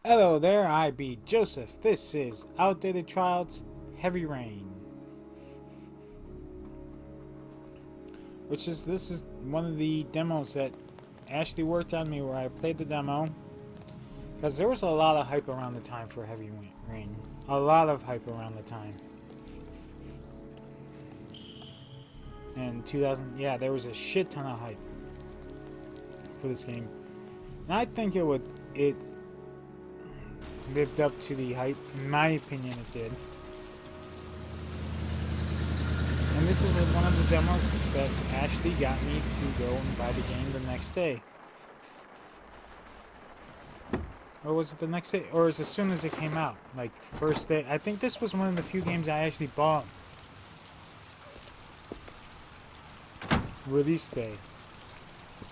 Hello there, I be Joseph. This is Outdated Tryouts Heavy Rain. This is one of the demos that Ashley worked on me where I played the demo. Because there was a lot of hype around the time for Heavy Rain. A lot of hype around the time. And 2000, yeah, there was a shit ton of hype for this game. And I think it lived up to the hype. In my opinion, it did. And this is one of the demos that Ashley got me to go and buy the game the next day. Or was it the next day? Or as soon as it came out? Like, first day. I think this was one of the few games I actually bought release day.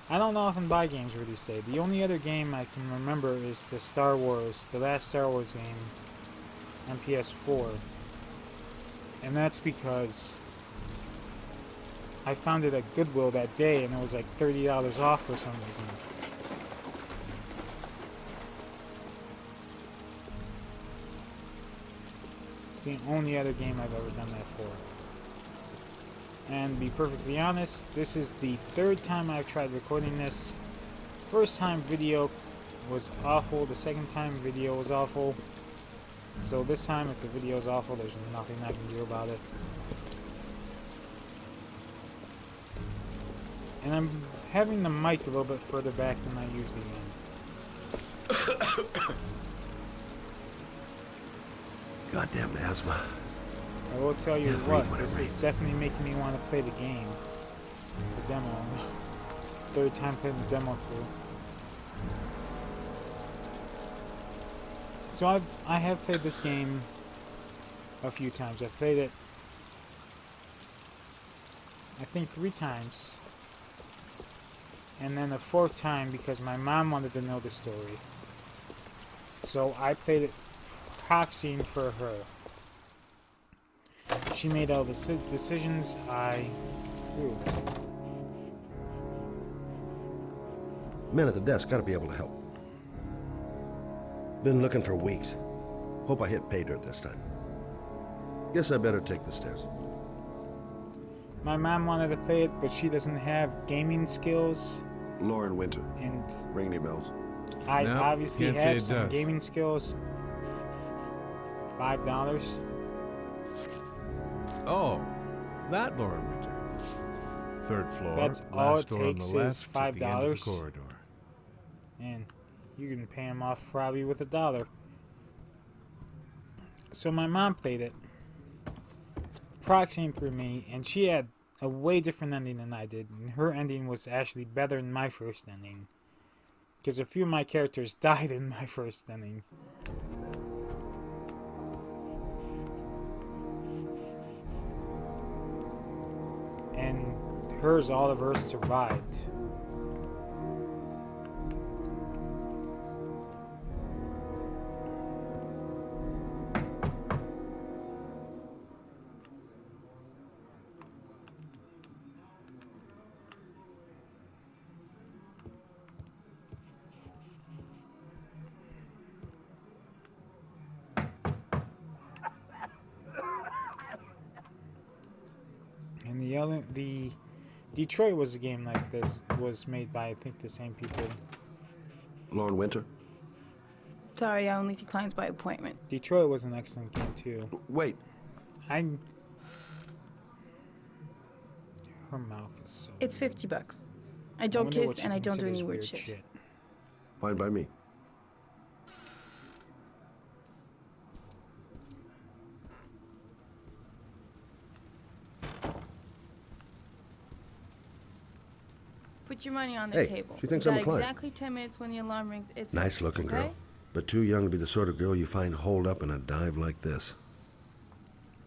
I don't often buy games release day. The only other game I can remember is the last Star Wars game on PS4. And that's because I found it at Goodwill that day and it was like $30 off for some reason. It's the only other game I've ever done that for. And to be perfectly honest, this is the third time I've tried recording this. First time video was awful, the second time video was awful. So this time if the video is awful, there's nothing I can do about it. And I'm having the mic a little bit further back than I usually am. Goddamn asthma. I will tell you what, this is definitely making me want to play the game. The demo. Third time playing the demo through. So I have played this game a few times. I've played it I think 3 times. And then a 4th time because my mom wanted to know the story. So I played it proxying for her. She made all the decisions I grew. Men at the desk gotta be able to help. Been looking for weeks. Hope I hit pay dirt this time. Guess I better take the stairs. My mom wanted to play it, but she doesn't have gaming skills. Lauren Winter. And ring any bells? I No, obviously can't say have it some does. gaming skills. $5. Oh, that Lauren Winter. 3rd floor. That's all last it door on takes the is left, at the end of the $5. corridor. And you can pay him off probably with $1. So my mom played it, proxying through me, and she had a way different ending than I did. And her ending was actually better than my first ending. Because a few of my characters died in my first ending. And all of hers survived. And the Detroit was a game like this, was made by I think the same people. Lauren Winter? Sorry, I only see clients by appointment. Detroit was an excellent game too. Wait. Her mouth is so. It's $50. I don't kiss and I don't do any weird shit. Fine by me. Put your money on the Hey, table. she thinks You I'm a got client. exactly 10 minutes when the alarm rings. It's Nice looking okay? girl. But too young to be the sort of girl you find holed up in a dive like this.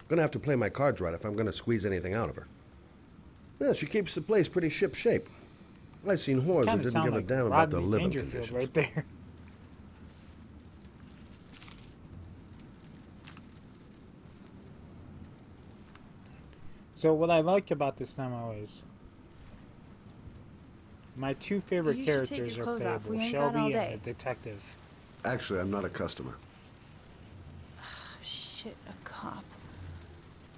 Gonna have to play my cards right if I'm gonna squeeze anything out of her. Yeah, she keeps the place pretty ship-shape. I've seen whores that Kind of didn't sound give a like damn about the Rodney living Dangerfield conditions. right there. So what I like about this demo is my 2 favorite You should take characters your are clothes off. playable, We ain't got all Shelby day. and the detective. Actually, I'm not a customer. Shit, a cop.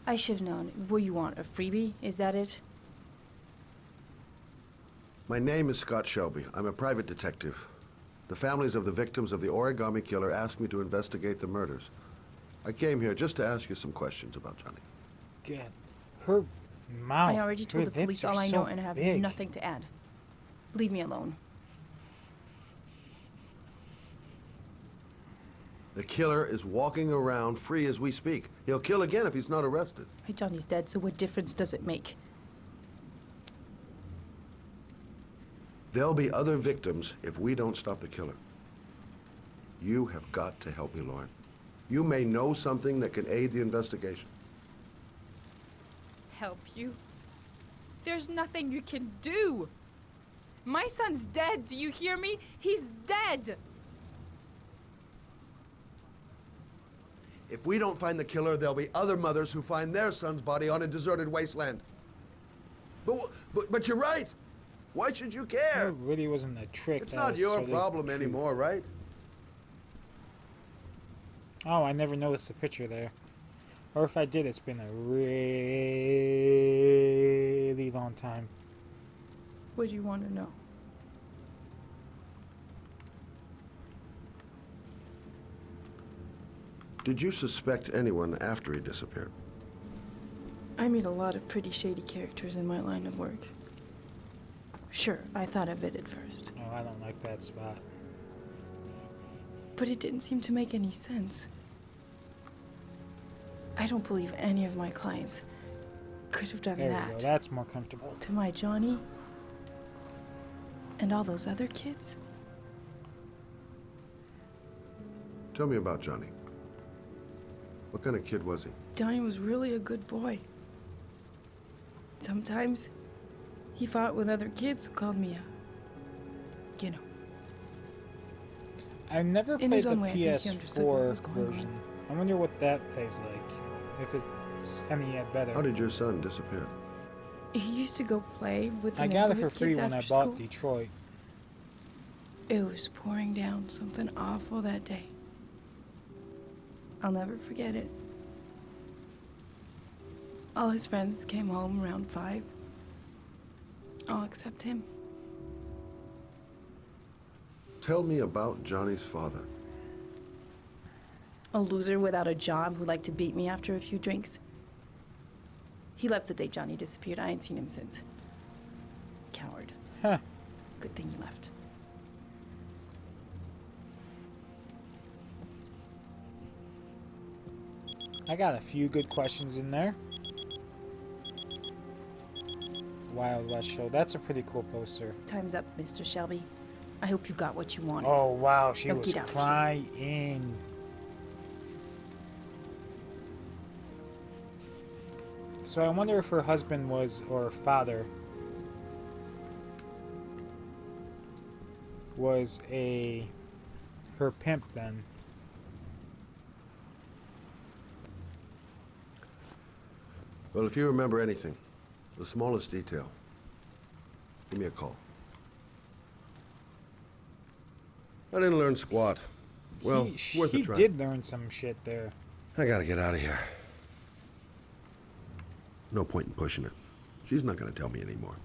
I should've known. What do you want, a freebie? Is that it? My name is Scott Shelby. I'm a private detective. The families of the victims of the origami killer asked me to investigate the murders. I came here just to ask you some questions about Johnny. God, her mouth. I already told her the police lips all are I so know and have big. nothing to add. Leave me alone. The killer is walking around free as we speak. He'll kill again if he's not arrested. My Johnny's dead, so what difference does it make? There'll be other victims if we don't stop the killer. You have got to help me, Lauren. You may know something that can aid the investigation. Help you? There's nothing you can do. My son's dead, do you hear me? He's dead! If we don't find the killer, there'll be other mothers who find their son's body on a deserted wasteland. But you're right. Why should you care? It really wasn't a trick. It's that not was your sort of problem the truth. anymore, right? Oh, I never noticed the picture there. Or if I did, it's been a really long time. What do you want to know? Did you suspect anyone after he disappeared? I meet a lot of pretty shady characters in my line of work. Sure, I thought of it at first. Oh, I don't like that spot. But it didn't seem to make any sense. I don't believe any of my clients could have done There that. we go. That's more comfortable. To my Johnny and all those other kids. Tell me about Johnny. What kind of kid was he? Johnny was really a good boy. Sometimes he fought with other kids who called me a, you know. I've never In played his the own way, I think he understood what PS4 was going on. version. I wonder what that plays like. If it's any better. How did your son disappear? He used to go play with the I got it for neighborhood free kids when I after bought school. Detroit. It was pouring down something awful that day. I'll never forget it. All his friends came home around 5. All except him. Tell me about Johnny's father. A loser without a job who liked to beat me after a few drinks. He left the day Johnny disappeared. I ain't seen him since. Coward. Huh. Good thing he left. I got a few good questions in there. Wild West Show. That's a pretty cool poster. Time's up, Mr. Shelby. I hope you got what you wanted. Oh, wow. She Now was get out of here. crying. So I wonder if her husband was, or father, was her pimp then. Well, if you remember anything, the smallest detail, give me a call. I didn't learn squat. Well, worth a he try. did learn some shit there. I gotta get out of here. No point in pushing it. She's not gonna tell me anymore.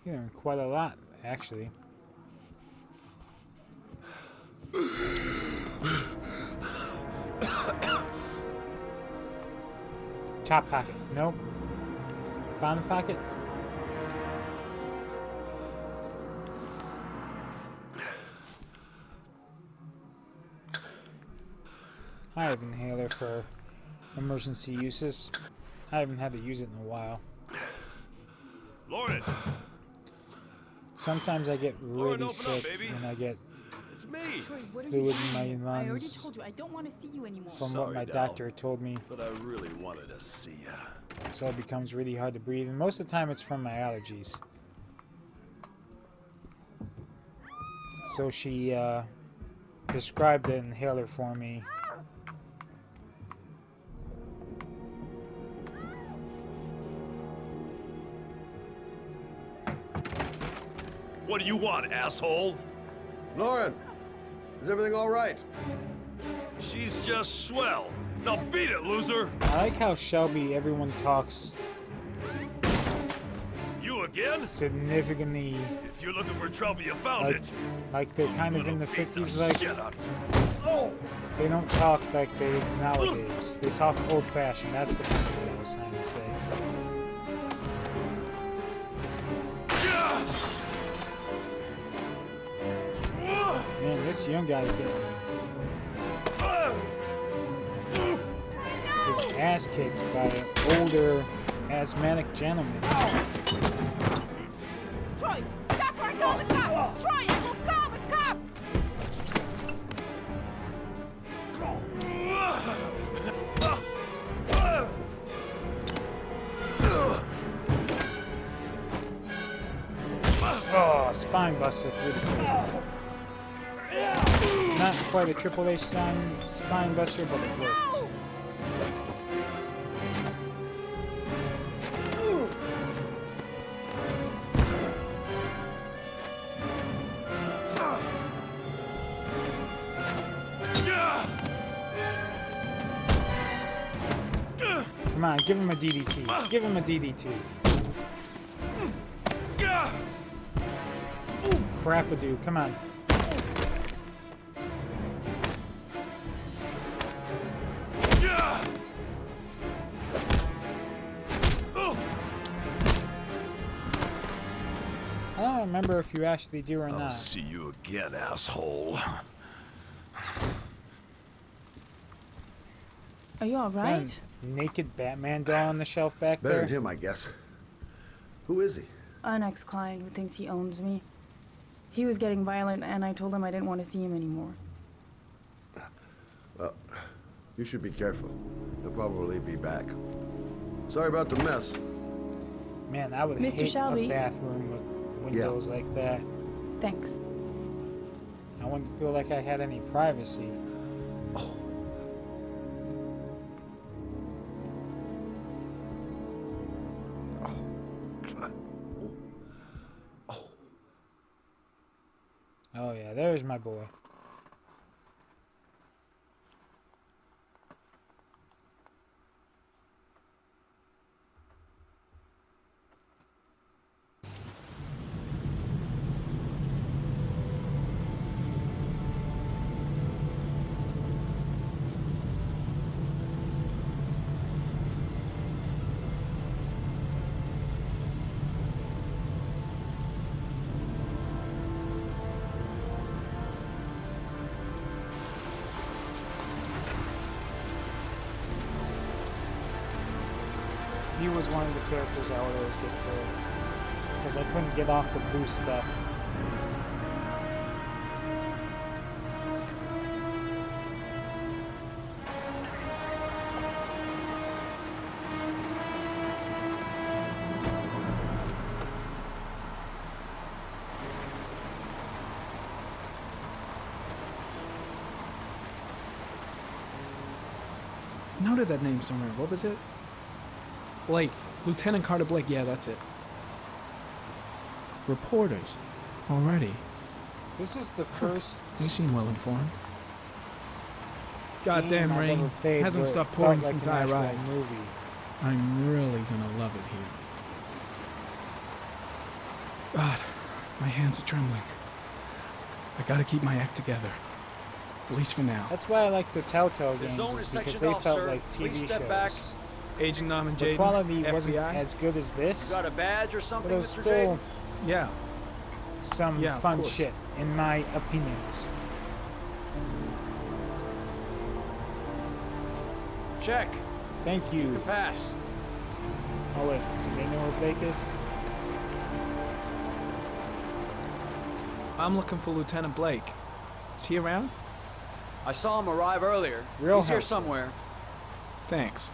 He learned quite a lot, actually. Top pocket. Nope. Bottom pocket. I have an inhaler for emergency uses. I haven't had to use it in a while. Lauren! Sometimes I get Lauren, really open up, sick baby. and I get It's me! Troy, what are fluid you in my I already lungs told you, I don't want to see you anymore. from what Sorry, my doll. doctor told me. But I really wanted to see ya. So it becomes really hard to breathe, and most of the time it's from my allergies. So she prescribed an inhaler for me. What do you want, asshole? Lauren, is everything all right? She's just swell. Now beat it, loser! I like how Shelby, everyone talks You again? significantly If you're looking for trouble, you found like, it. like they're kind of in the Beat 50s. the Like shit out. they don't talk like they nowadays. They talk old-fashioned. That's the kind of what I was trying to say. Man, this young guy's getting his ass kicked by an older asthmatic gentleman. Troy, stop or I call the cops! Troy, I will call the cops! Oh, spine buster through the table. Not quite a Triple H spine buster, but it worked. Come on, give him a DDT. Give him a DDT. Crap-a-doo, come on. I don't remember if you actually do or I'll not. see you again, asshole. Are you all Is that right? a naked Batman doll on the shelf back Better there? than him, I guess. Who is he? An ex-client who thinks he owns me. He was getting violent, and I told him I didn't want to see him anymore. Well, you should be careful. He'll probably be back. Sorry about the mess. Man, I would Mr. hate Shelby. a bathroom with windows like that. Thanks. I wouldn't feel like I had any privacy. God. Oh yeah, there's my boy. He was one of the characters I would always get killed. Because I couldn't get off the blue stuff. Noted that name somewhere. What was it? Blake. Lieutenant Carter Blake. Yeah, that's it. Reporters. Already. This is the first You seem well informed. game Goddamn I've rain. ever played Hasn't where it stopped felt pouring like since an I actual arrived. movie. I'm really gonna love it here. God, my hands are trembling. I gotta keep my act together. At least for now. That's why I like the Telltale games, zone is is because sectioned they off, felt sir. like Please TV step shows. back. Agent Norman The Jaden, quality wasn't FBI. as good as this, You got a badge or but something, it was Mr. still Jaden? Yeah. some Yeah, of fun course. shit, in my opinions. Check. Thank you. Pass. Oh wait, do they know where Blake is? I'm looking for Lieutenant Blake. Is he around? I saw him arrive earlier. Real He's here helpful. somewhere. Thanks.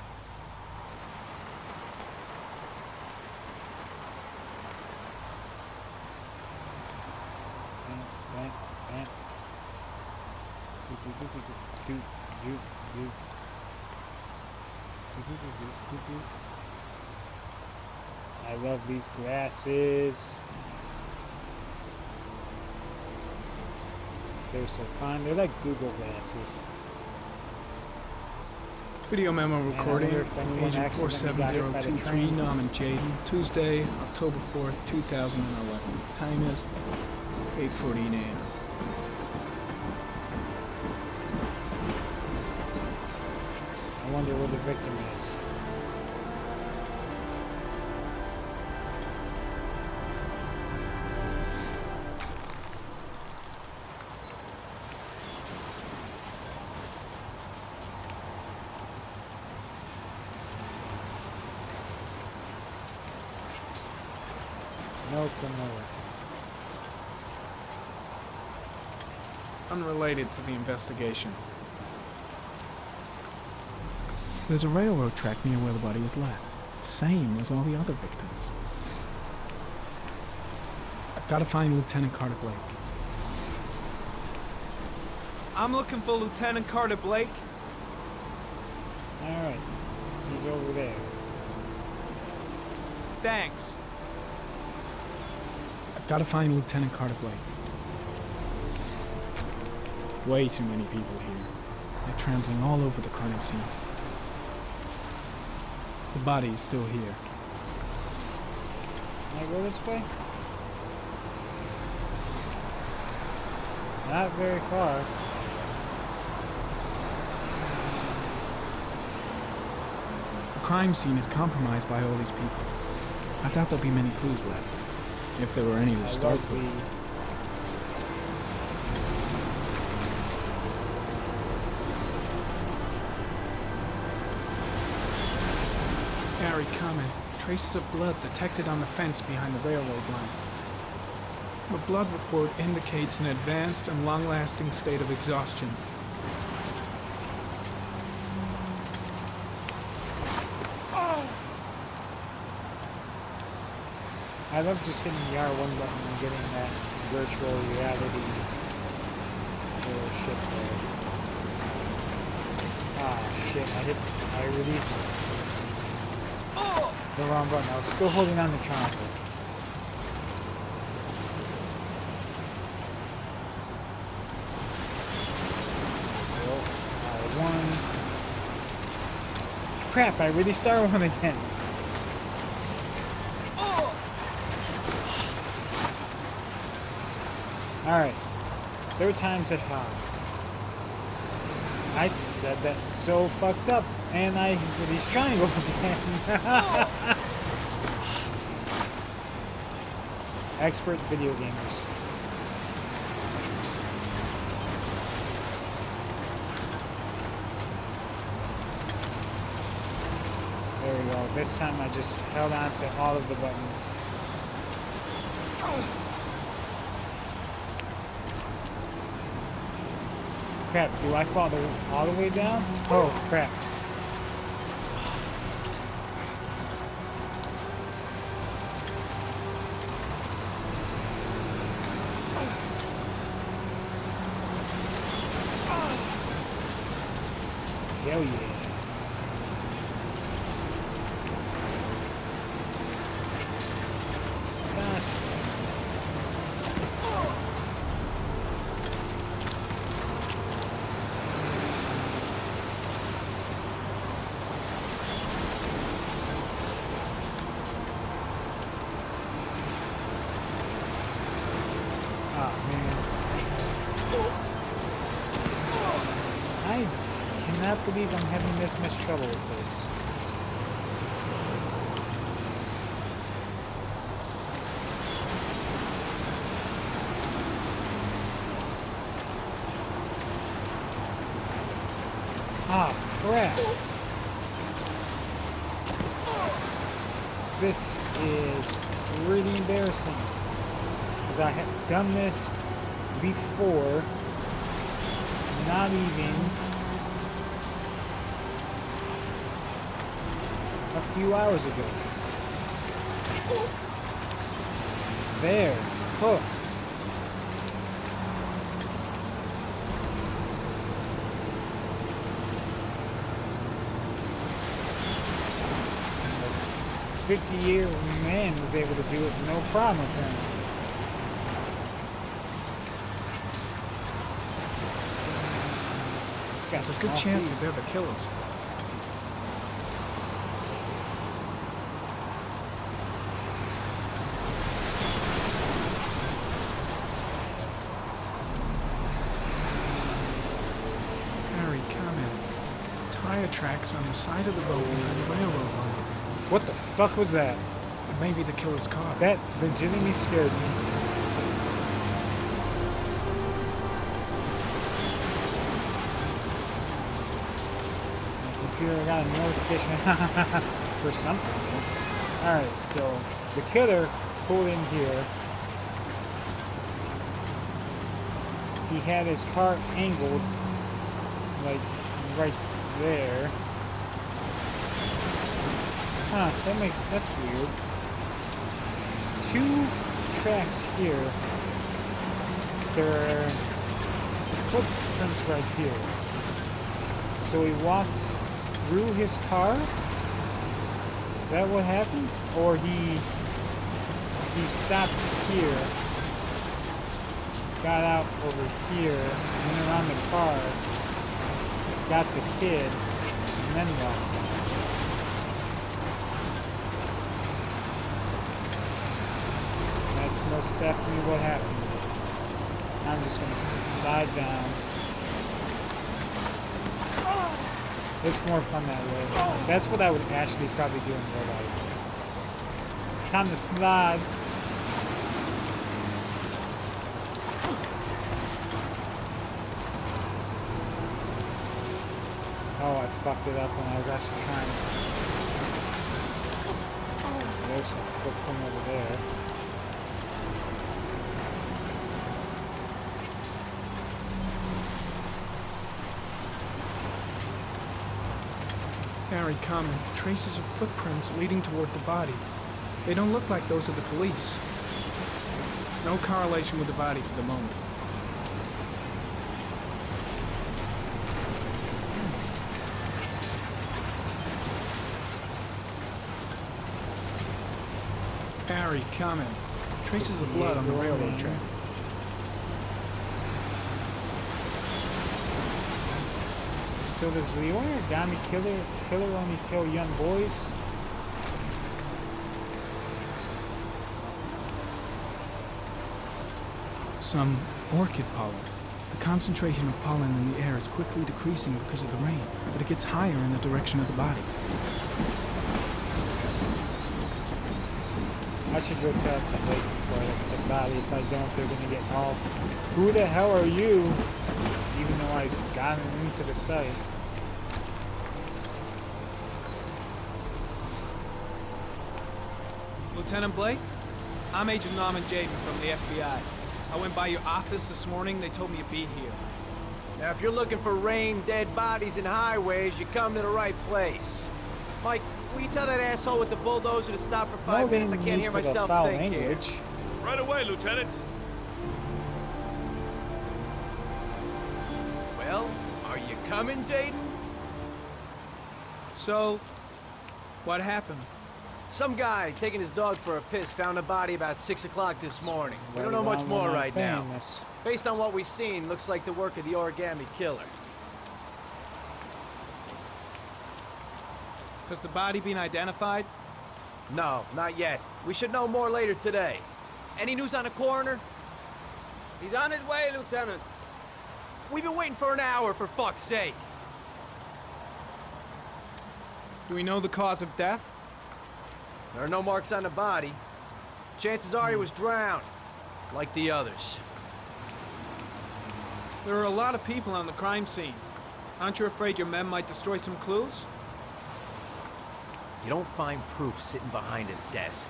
Bam, bam, bam. Do, do, do, do, do, do, do, do. Do, do, do, do, do, do. I love these glasses. They're so fine. They're like Google glasses. Video memo I recording, wonder if anyone Agent accidentally got hit by the 47023, train. Norman Jaden, Tuesday, October 4th, 2011. Time is 8:14 a.m. I wonder where the victim is. No clue. Unrelated to the investigation. There's a railroad track near where the body was left. Same as all the other victims. I've got to find Lieutenant Carter Blake. I'm looking for Lieutenant Carter Blake. Alright. He's over there. Thanks. I've got to find Lieutenant Carter Blake. Way too many people here. They're trampling all over the crime scene. The body is still here. Can I go this way? Not very far. The crime scene is compromised by all these people. I doubt there'll be many clues left, if there were any to I start love with. the Gary, comment. Traces of blood detected on the fence behind the railroad line. The blood report indicates an advanced and long-lasting state of exhaustion. I love just hitting the R1 button and getting that virtual reality little shit there. Ah, shit, I released the wrong button. I was still holding on to triangle. R1. Crap, I released R1 again. Alright, third time's a charm. I said that so fucked up, and I released triangle again. Expert video gamers. There we go. This time I just held on to all of the buttons. Crap, do I fall all the way down? Oh, crap. Hell yeah. Gosh. I cannot believe I'm having this much trouble with this. Ah, crap. This is really embarrassing. Because I have done this before. Not even a few hours ago. There. Hook. A 50-year man was able to do it no problem apparently. It's got There's a good small chance feet. that they're the killers. Harry, comment. Tire tracks on the side of the road behind the railroad line. What the fuck was that? It may be the killer's car. That legitimately scared me. My computer got a notification for something. Alright, so the killer pulled in here. He had his car angled like right there. Huh, that's weird. 2 tracks here. There are footprints right here. So he walked through his car? Is that what happened? Or he stopped here, got out over here, went around the car, got the kid, and then walked out. That's most definitely what happened. I'm just gonna slide down. It's more fun that way. That's what I would actually probably do in real life. Time to slide. Oh, I fucked it up when I was actually trying. There's some footprint over there. Harry, comment. Traces of footprints leading toward the body. They don't look like those of the police. No correlation with the body for the moment. Harry, comment. Traces of blood on the railroad track. So does the origami killer only kill young boys? Some orchid pollen. The concentration of pollen in the air is quickly decreasing because of the rain, but it gets higher in the direction of the body. I should go tell Lake for the body. If I don't, they're gonna get all, who the hell are you? Even though I got into the site. Lieutenant Blake? I'm Agent Norman Jaden from the FBI. I went by your office this morning. They told me you'd be here. Now, if you're looking for rain, dead bodies, and highways, you come to the right place. Mike, will you tell that asshole with the bulldozer to stop for 5 minutes? I can't hear myself foul think here. language. Right away, Lieutenant. Well, are you coming, Jaden? So, what happened? Some guy taking his dog for a piss found a body about 6 o'clock this morning. We don't know much more right now. Based on what we've seen, looks like the work of the origami killer. Has the body been identified? No, not yet. We should know more later today. Any news on the coroner? He's on his way, Lieutenant. We've been waiting for an hour, for fuck's sake. Do we know the cause of death? There are no marks on the body. Chances are he was drowned, like the others. There are a lot of people on the crime scene. Aren't you afraid your men might destroy some clues? You don't find proof sitting behind a desk.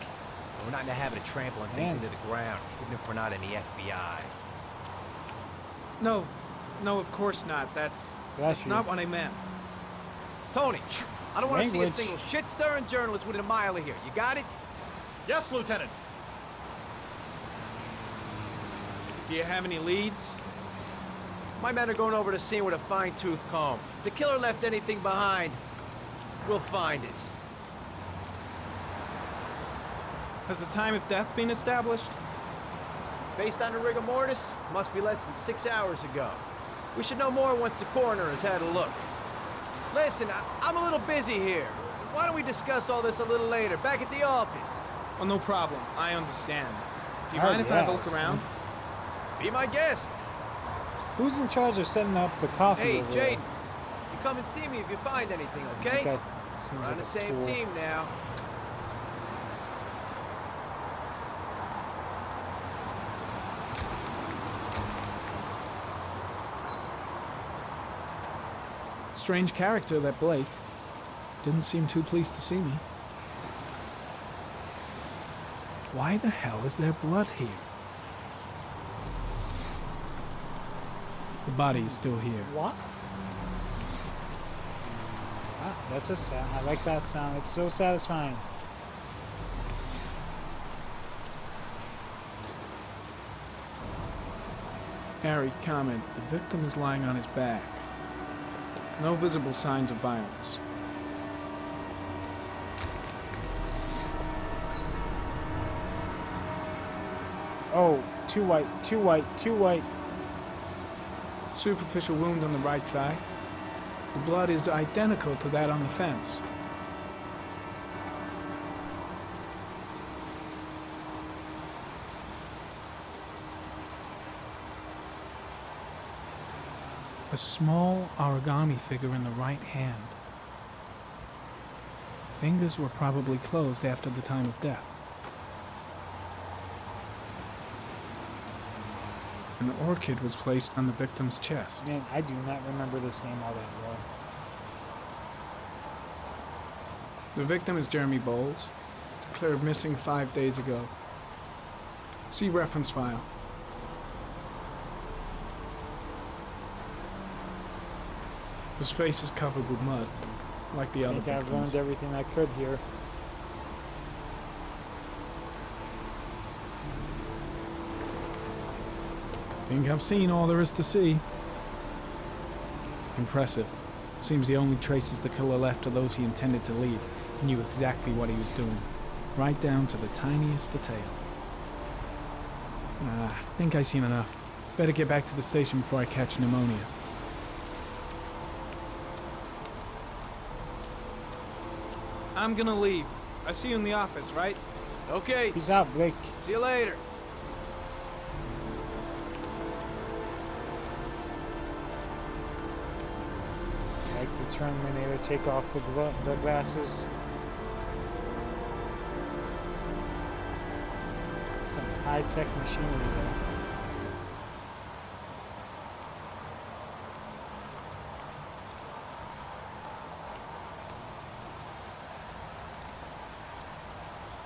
We're not in the habit of trampling things into the ground, even if we're not in the FBI. No, of course not. That's not what I meant. Tony, I don't want to see a single shit-stirring journalist within a mile of here. You got it? Yes, Lieutenant. Do you have any leads? My men are going over the scene with a fine-tooth comb. If the killer left anything behind, we'll find it. Has the time of death been established? Based on the rigor mortis, must be less than 6 hours ago. We should know more once the coroner has had a look. Listen, I'm a little busy here. Why don't we discuss all this a little later, back at the office? Oh, no problem. I understand. Do you mind if I have a look around? Be my guest. Who's in charge of setting up the coffee? Hey, over Jaden, there? you come and see me if you find anything, okay? That guy seems We're like on the a same tool. team now. Strange character, that Blake. Didn't seem too pleased to see me. Why the hell is there blood here? The body is still here. What? Ah, that's a sound. I like that sound. It's so satisfying. Harry, comment. The victim is lying on his back. No visible signs of violence. Oh, too white, too white, too white. Superficial wound on the right thigh. The blood is identical to that on the fence. A small origami figure in the right hand. Fingers were probably closed after the time of death. An orchid was placed on the victim's chest. Man, I do not remember this game all that well. The victim is Jeremy Bowles, declared missing 5 days ago. See reference file. His face is covered with mud, like the I other think I've victims. learned everything I could here. Think I've seen all there is to see. Impressive. Seems the only traces the killer left are those he intended to leave. He knew exactly what he was doing, right down to the tiniest detail. I think I've seen enough. Better get back to the station before I catch pneumonia. I'm gonna leave. I see you in the office, right? Okay, Peace out, Blake. see you later. Like the Terminator, take off the glasses. Some high-tech machinery there.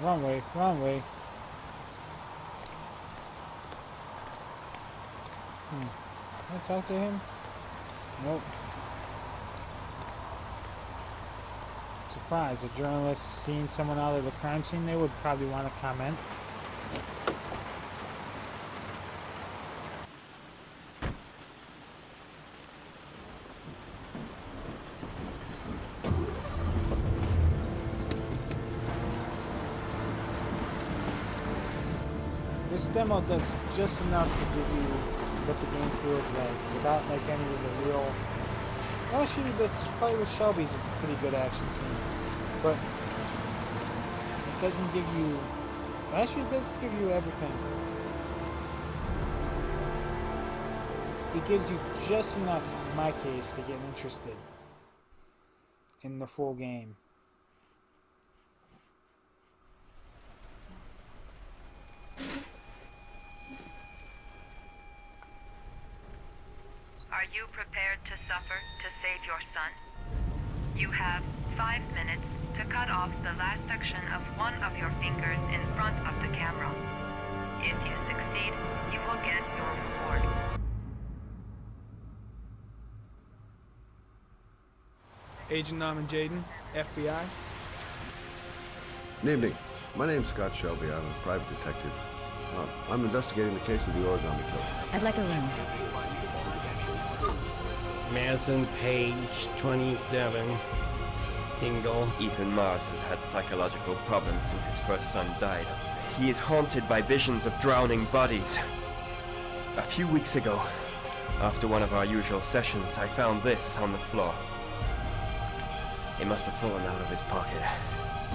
Wrong way, wrong way. Can I talk to him? Nope. Surprised, a journalist seeing someone out of the crime scene, they would probably want to comment. This demo does just enough to give you what the game feels like without like any of the real. Actually, this fight with Shelby's a pretty good action scene, but it doesn't give you. Actually, it does give you everything. It gives you just enough, in my case, to get interested in the full game. Are you prepared to suffer to save your son? You have 5 minutes to cut off the last section of one of your fingers in front of the camera. If you succeed, you will get your reward. Agent Norman Jaden, FBI. Good evening. My name's Scott Shelby. I'm a private detective. I'm investigating the case of the origami killer. I'd like a room. Madison Page, 27, single. Ethan Mars has had psychological problems since his first son died. He is haunted by visions of drowning bodies. A few weeks ago, After one of our usual sessions, I found this on the floor. It must have fallen out of his pocket.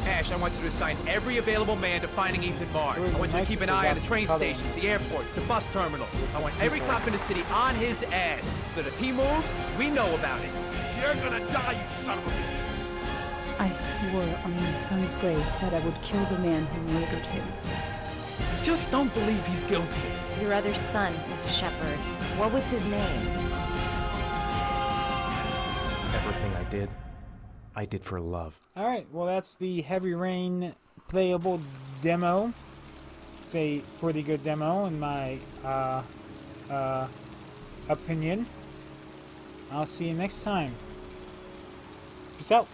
Ash, I want you to assign every available man to finding Ethan Barnes. I want you to keep an eye on the train stations, the airports, the bus terminals. I want every cop in the city on his ass, so that if he moves, we know about it. You're gonna die, you son of a bitch! I swore on my son's grave that I would kill the man who murdered him. Just don't believe he's guilty. Your other son, Mrs. Shepherd. What was his name? Everything I did for love. Alright, well that's the Heavy Rain playable demo. It's a pretty good demo in my opinion. I'll see you next time. Peace out.